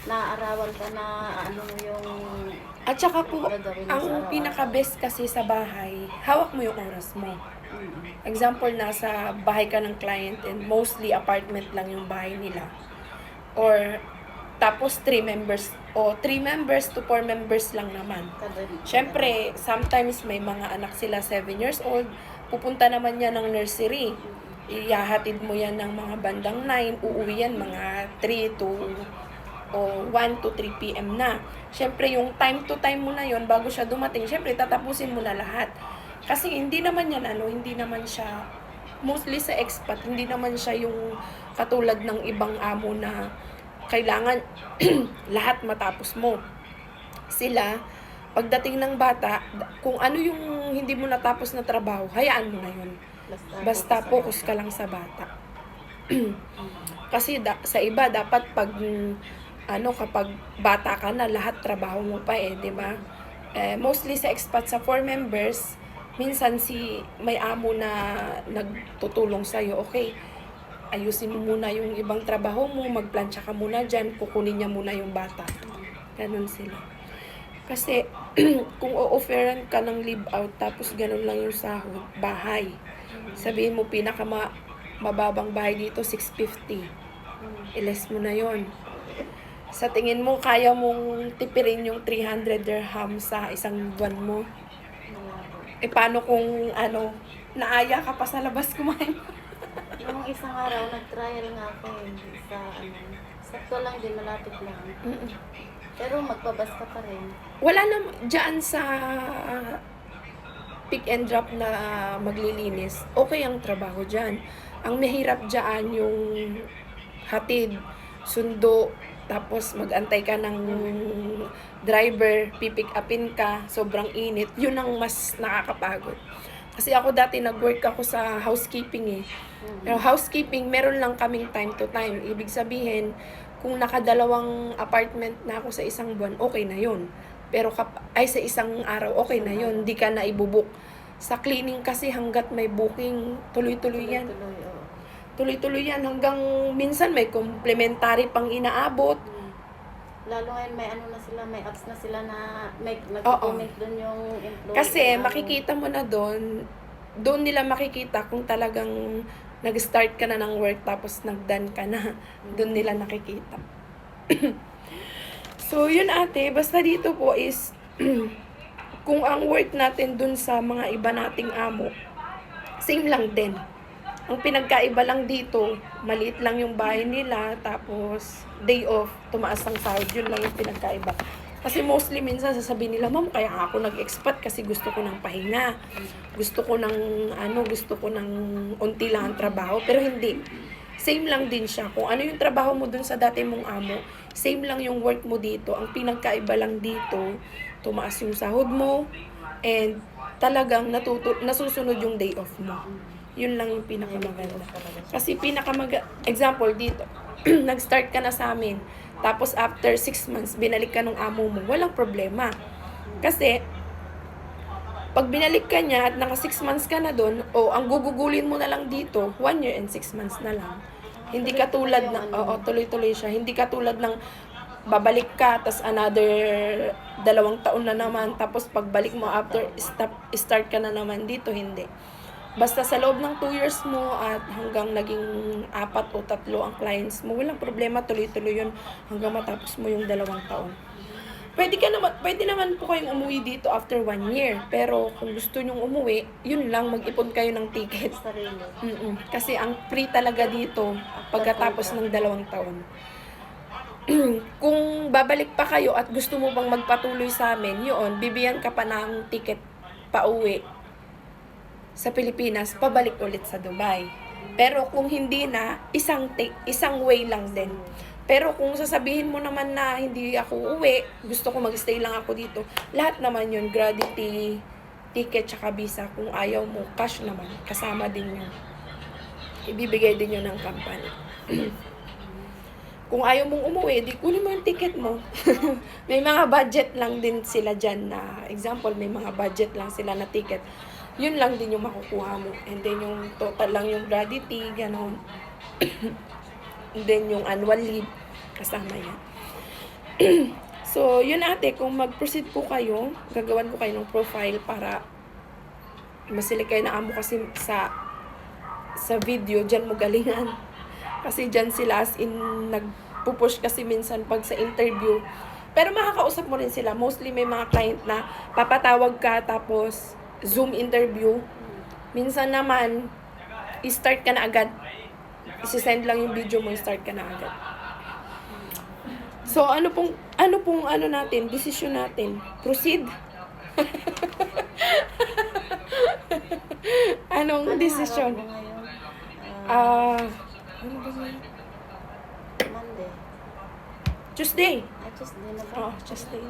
naaarawan ka na ano yung At saka po, gagawin mo sa ang araw-araw. pinaka-best kasi sa bahay, hawak mo yung oras mo. Mm. Example, nasa bahay ka ng client and mostly apartment lang yung bahay nila. Or, tapos 3 members, o 3 members to 4 members lang naman. Siyempre, sometimes may mga anak sila 7 years old, pupunta naman yan ng nursery. Iyahatid mo yan ng mga bandang 9, uuwi yan mga 3 to o 1 to 3 p.m. na. Siyempre, yung time to time mo na yon bago siya dumating, siyempre, tatapusin mo na lahat. Kasi hindi naman yan, hindi naman siya, mostly sa expat, hindi naman siya yung katulad ng ibang amo na kailangan lahat matapos mo. Sila, pagdating ng bata, kung ano yung hindi mo natapos na trabaho, hayaan mo na yun. Basta focus ka lang sa bata. Kasi sa iba, dapat pag kapag bata ka na, lahat trabaho mo pa di ba? Mostly sa expat, sa 4 members, minsan may amo na nagtutulong sa'yo, okay, ayusin mo muna yung ibang trabaho mo, magplansya ka muna dyan, kukunin niya muna yung bata. Ganun sila. Kasi, kung o-offeran ka ng leave out, tapos ganun lang yung sahod, bahay. Sabihin mo, mababang bahay dito, 650. Iles mo na yon. Sa tingin mo, kaya mong tipirin yung 300 dirham sa isang buwan mo? Paano kung naaya ka pa sa labas kumain? Yung isang araw, nag-trial nga ako sa sakto lang din, malapit lang. Pero magpabas ka pa rin. Wala na dyan sa pick and drop na maglilinis. Okay ang trabaho dyan. Ang mahirap dyan yung hatid, sundo, tapos mag-antay ka ng driver, pipick upin ka, sobrang init. Yun ang mas nakakapagod. Kasi ako dati nag-work ako sa housekeeping Pero housekeeping, meron lang kaming time to time. Ibig sabihin, kung nakadalawang apartment na ako sa isang buwan, okay na yun. Pero sa isang araw, okay na yun. Hindi ka na ibubuk. Sa cleaning kasi hanggat may booking, tuloy-tuloy yan. Tuloy-tuloy yan hanggang minsan may complementary pang inaabot. Lalo ngayon may apps na sila na may nag-comment doon yung employee. Kasi makikita mo na doon nila makikita kung talagang nag-start ka na ng work tapos nag-done ka na. Doon nila nakikita. So, yun ate, basta dito po is kung ang work natin dun sa mga iba nating amo, same lang din. Ang pinagkaiba lang dito, maliit lang yung bahay nila, tapos day off, tumaas ang sahod, yun lang yung pinagkaiba. Kasi mostly minsan sasabihin nila, ma'am, kaya ako nag-expat kasi gusto ko ng pahinga. Gusto ko ng unti lang ang trabaho, pero hindi. Same lang din siya. Kung ano yung trabaho mo dun sa dati mong amo, same lang yung work mo dito. Ang pinagkaiba lang dito, tumaas yung sahod mo, and talagang nasusunod yung day off mo. Yun lang yung pinakamaganda. Kasi example dito, nag-start ka na sa amin, tapos after 6 months, binalik ka ng amo mo, walang problema. Kasi, pag binalik ka niya at naka 6 months ka na doon, ang gugugulin mo na lang dito, 1 year and 6 months na lang. Hindi katulad na, tuloy-tuloy siya. Hindi katulad ng babalik ka, tas another 2 taon na naman, tapos pagbalik mo after, start ka na naman dito, hindi. Basta sa loob ng 2 years mo at hanggang naging 4 o 3 ang clients mo, walang problema, tuloy-tuloy yun hanggang matapos mo yung 2 taon. Pwede naman po kayong umuwi dito after 1 year. Pero kung gusto nyong umuwi, yun lang, mag-ipon kayo ng ticket. Kasi ang free talaga dito pagkatapos ng 2 taon. Kung babalik pa kayo at gusto mo bang magpatuloy sa amin, yun, bibigyan ka pa ng ticket pauwi sa Pilipinas, pabalik ulit sa Dubai. Pero kung hindi na, isang way lang din. Pero kung sasabihin mo naman na hindi ako uwi, gusto ko mag-stay lang ako dito, lahat naman yun, gratuity, ticket, tsaka visa. Kung ayaw mo, cash naman, kasama din yun. Ibibigay din yun ng company. Kung ayaw mong umuwi, di kunin mo yung ticket mo. May mga budget lang din sila dyan na, example, may mga budget lang sila na ticket. Yun lang din yung makukuha mo. And then yung total lang yung gratuity, gano'n. And then yung annual leave, kasama yan. So, yun ate, kung mag-proceed po kayo, gagawan ko kayo ng profile para masilig kayo na amo kasi sa video, dyan mo galingan. Kasi dyan sila as in nagpupush kasi minsan pag sa interview. Pero makakausap mo rin sila. Mostly may mga client na papatawag ka tapos Zoom interview. Minsan naman, i-start ka na agad. Isi-send lang yung video mo, i-start ka na agad. So, ano pong natin, desisyon natin? Proceed? Anong desisyon? Ano ngayon? Ano ba yun? Monday. Tuesday. Just din na ba? Oh, Tuesday.